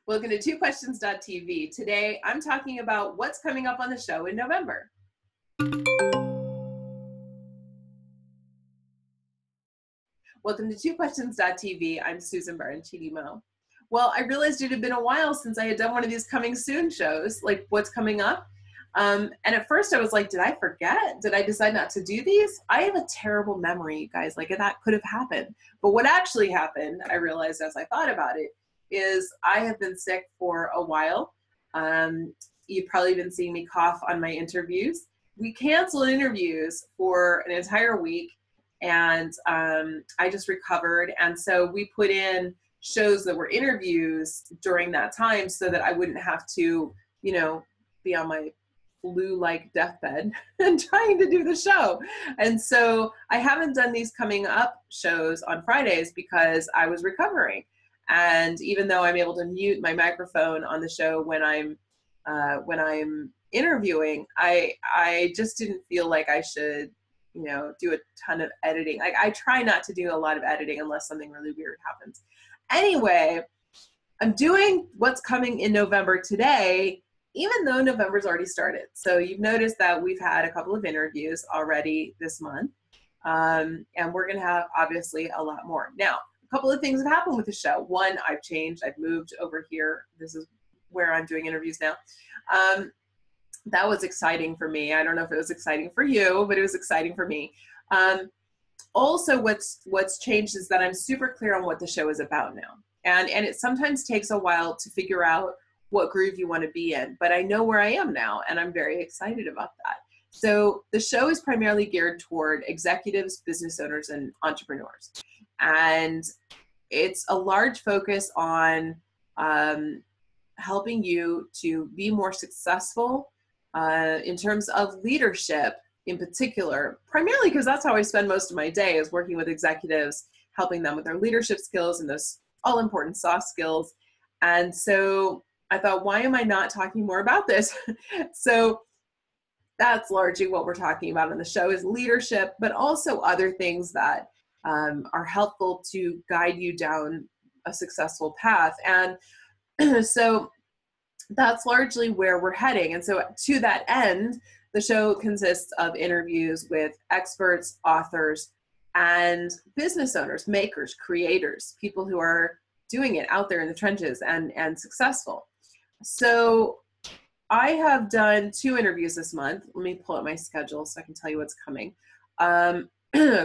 Welcome to twoquestions.tv. Today, I'm talking about what's coming up on the show in November. Welcome to twoquestions.tv. I'm Susan Baroncini-Moe. Well, I realized it had been a while since I had done one of these coming soon shows, like what's coming up. And at first I was like, did I forget? Did I decide not to do these? I have a terrible memory, you guys. Like, that could have happened. But what actually happened, I realized as I thought about it, is I have been sick for a while. You've probably been seeing me cough on my interviews. We canceled interviews for an entire week, and I just recovered. And so we put in shows that were interviews during that time so that I wouldn't have to, be on my flu-like deathbed and trying to do the show. And so I haven't done these coming up shows on Fridays because I was recovering. And even though I'm able to mute my microphone on the show when I'm interviewing, I just didn't feel like I should, do a ton of editing. I try not to do a lot of editing unless something really weird happens. Anyway, I'm doing what's coming in November today, even though November's already started. So you've noticed that we've had a couple of interviews already this month. And we're going to have obviously a lot more. Now, a couple of things have happened with the show. One, I've changed. I've moved over here. This is where I'm doing interviews now. That was exciting for me. I don't know if it was exciting for you, but it was exciting for me. Also, what's changed is that I'm super clear on what the show is about now. And it sometimes takes a while to figure out what groove you want to be in, but I know where I am now, and I'm very excited about that. So the show is primarily geared toward executives, business owners, and entrepreneurs. And it's a large focus on helping you to be more successful in terms of leadership in particular, primarily because that's how I spend most of my day, is working with executives, helping them with their leadership skills and those all important soft skills. And so I thought, why am I not talking more about this? So that's largely what we're talking about on the show, is leadership, but also other things that are helpful to guide you down a successful path. And so that's largely where we're heading. And so to that end, the show consists of interviews with experts, authors, and business owners, makers, creators, people who are doing it out there in the trenches and successful. So I have done 2 interviews this month. Let me pull up my schedule so I can tell you what's coming.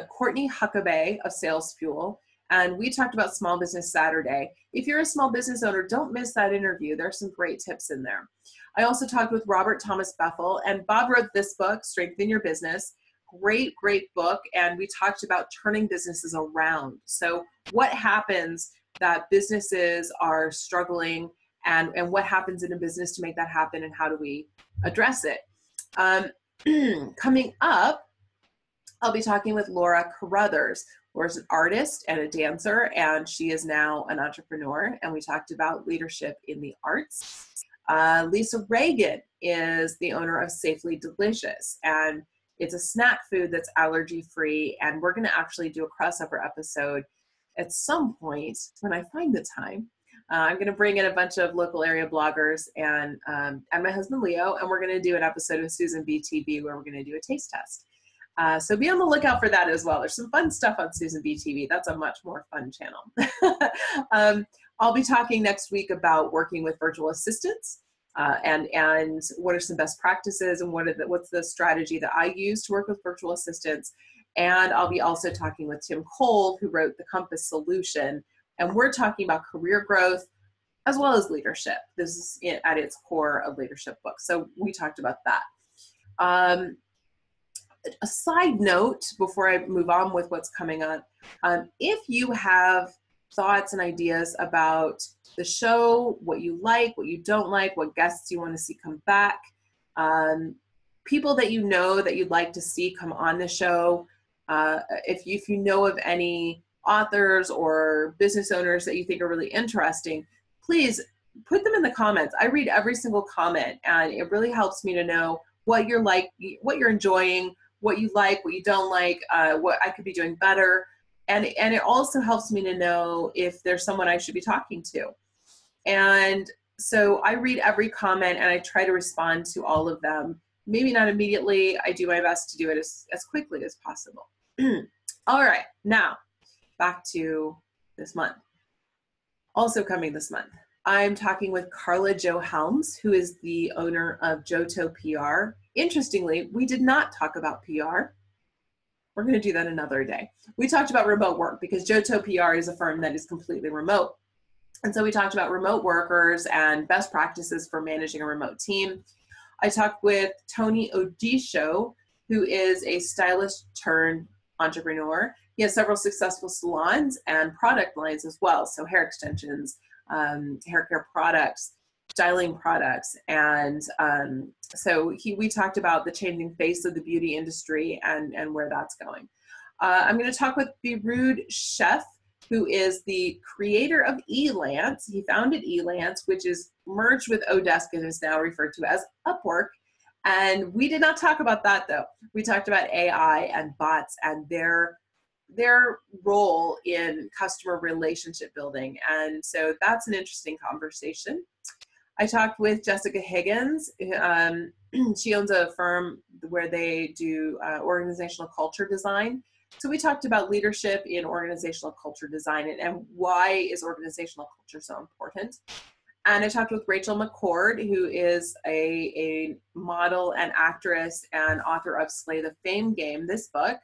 Courtney Huckabee of Sales Fuel, and we talked about Small Business Saturday. If you're a small business owner, don't miss that interview. There's some great tips in there. I also talked with Robert Thomas Bethel, and Bob wrote this book, Strengthen Your Business. Great, great book. And we talked about turning businesses around. So what happens that businesses are struggling, and what happens in a business to make that happen, and how do we address it? Coming up, I'll be talking with Laura Carruthers. Laura's an artist and a dancer, and she is now an entrepreneur, and we talked about leadership in the arts. Lisa Reagan is the owner of Safely Delicious, and it's a snack food that's allergy-free, and we're going to actually do a crossover episode at some point when I find the time. I'm going to bring in a bunch of local area bloggers and my husband Leo, and we're going to do an episode of Susan BTV where we're going to do a taste test. So be on the lookout for that as well. There's some fun stuff on Susan BTV. That's a much more fun channel. I'll be talking next week about working with virtual assistants and what are some best practices, and what's the strategy that I use to work with virtual assistants. And I'll be also talking with Tim Cole, who wrote The Compass Solution. And we're talking about career growth as well as leadership. This is at its core a leadership book. So we talked about that. A side note before I move on with what's coming on, if you have thoughts and ideas about the show, what you like, what you don't like, what guests you want to see come back, people that you know that you'd like to see come on the show, if you know of any authors or business owners that you think are really interesting, please put them in the comments. I read every single comment, and it really helps me to know what you're like, what you're enjoying, what you like, what you don't like, what I could be doing better. And it also helps me to know if there's someone I should be talking to. And so I read every comment and I try to respond to all of them. Maybe not immediately. I do my best to do it as quickly as possible. All right, now back to this month. Also coming this month, I'm talking with Carla Jo Helms, who is the owner of Johto PR. Interestingly, we did not talk about PR. We're going to do that another day. We talked about remote work because Johto PR is a firm that is completely remote. And so we talked about remote workers and best practices for managing a remote team. I talked with Tony Odisho, who is a stylist turned entrepreneur. He has several successful salons and product lines as well. So hair extensions, hair care products, styling products. And so we talked about the changing face of the beauty industry and where that's going. I'm going to talk with Birud Chef, who is the creator of Elance. He founded Elance, which is merged with Odesk and is now referred to as Upwork. And we did not talk about that though. We talked about AI and bots and their role in customer relationship building. And so that's an interesting conversation. I talked with Jessica Higgins. She owns a firm where they do organizational culture design. So we talked about leadership in organizational culture design and why is organizational culture so important. And I talked with Rachel McCord, who is a model and actress and author of Slay the Fame Game, this book.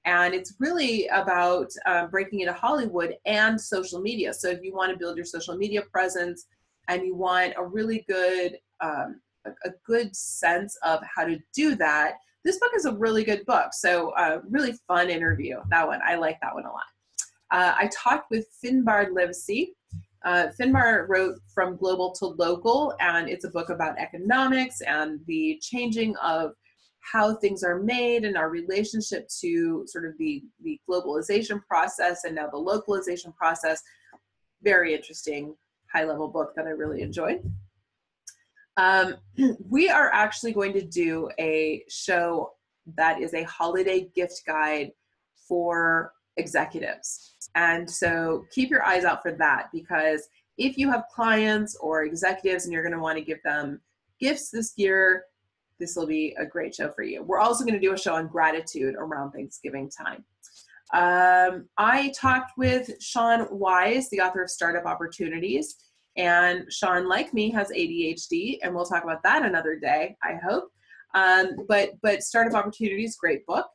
And it's really about breaking into Hollywood and social media. So if you want to build your social media presence and you want a really good, a good sense of how to do that, this book is a really good book. So really fun interview, that one. I like that one a lot. I talked with Finbar Livesey. Finbar wrote From Global to Local, and it's a book about economics and the changing of how things are made and our relationship to sort of the globalization process and now the localization process. Very interesting, high-level book that I really enjoyed. We are actually going to do a show that is a holiday gift guide for executives. And so keep your eyes out for that, because if you have clients or executives and you're going to want to give them gifts this year, this will be a great show for you. We're also going to do a show on gratitude around Thanksgiving time. I talked with Sean Wise, the author of Startup Opportunities. And Sean, like me, has ADHD, and we'll talk about that another day, I hope. But Startup Opportunities, great book.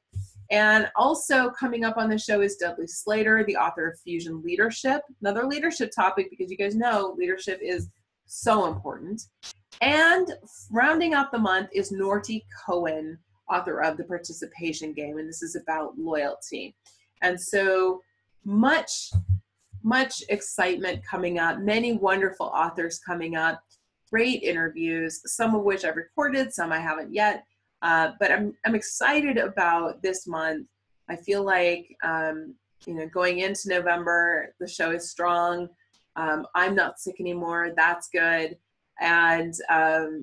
And also coming up on the show is Dudley Slater, the author of Fusion Leadership, another leadership topic, because you guys know leadership is so important. And rounding out the month is Norty Cohen, author of The Participation Game, and this is about loyalty. And so much excitement coming up, many wonderful authors coming up, great interviews, some of which I've recorded, some I haven't yet. But I'm excited about this month. I feel like, going into November, the show is strong. I'm not sick anymore. That's good. And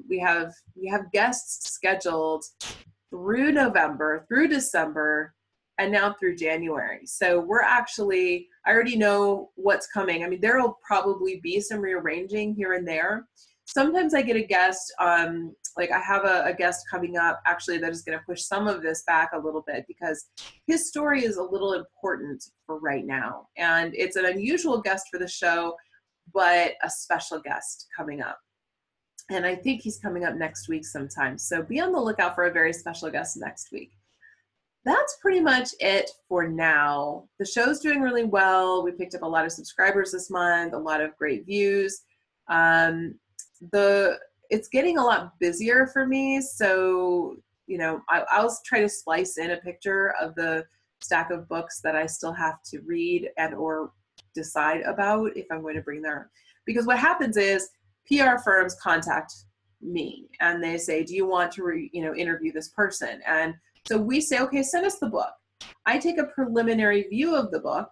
we have guests scheduled through November, through December, and now through January. So we're actually, I already know what's coming. I mean, there will probably be some rearranging here and there. Sometimes I get a guest, like I have a guest coming up actually that is going to push some of this back a little bit because his story is a little important for right now. And it's an unusual guest for the show, but a special guest coming up. And I think he's coming up next week sometime. So be on the lookout for a very special guest next week. That's pretty much it for now. The show's doing really well. We picked up a lot of subscribers this month, a lot of great views. It's getting a lot busier for me. So, I'll try to splice in a picture of the stack of books that I still have to read and or decide about if I'm going to bring there. Because what happens is PR firms contact me and they say, do you want to interview this person? And so we say, okay, send us the book. I take a preliminary view of the book.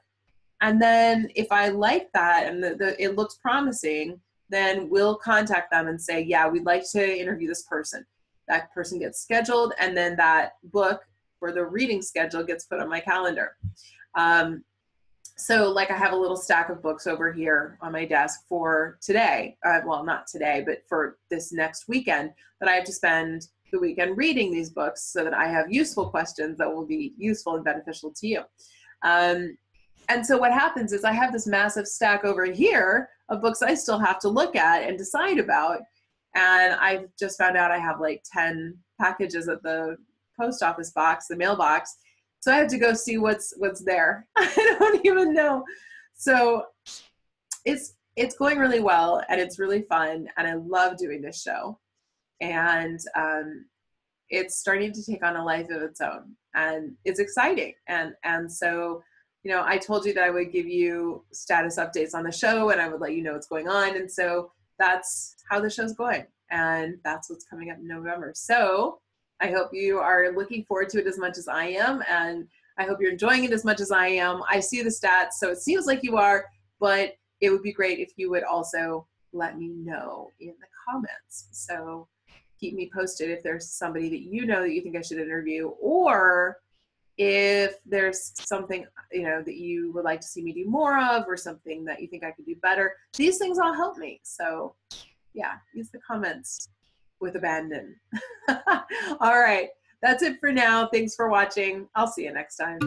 And then if I like that and it looks promising, then we'll contact them and say, yeah, we'd like to interview this person. That person gets scheduled, and then that book for the reading schedule gets put on my calendar. So like I have a little stack of books over here on my desk for today. Well, not today, but for this next weekend that I have to spend the weekend reading these books so that I have useful questions that will be useful and beneficial to you. And so what happens is I have this massive stack over here of books I still have to look at and decide about. And I've just found out I have like 10 packages at the post office box, the mailbox. So I have to go see what's there. I don't even know. So it's going really well, and it's really fun, and I love doing this show. And it's starting to take on a life of its own, and it's exciting. And so, you know, I told you that I would give you status updates on the show, and I would let you know what's going on. And so that's how the show's going, and that's what's coming up in November. So I hope you are looking forward to it as much as I am, and I hope you're enjoying it as much as I am. I see the stats, so it seems like you are, but it would be great if you would also let me know in the comments. So keep me posted if there's somebody that you know that you think I should interview, or if there's something, you know, that you would like to see me do more of, or something that you think I could do better. These things all help me. So yeah, use the comments with abandon. All right, that's it for now. Thanks for watching. I'll see you next time.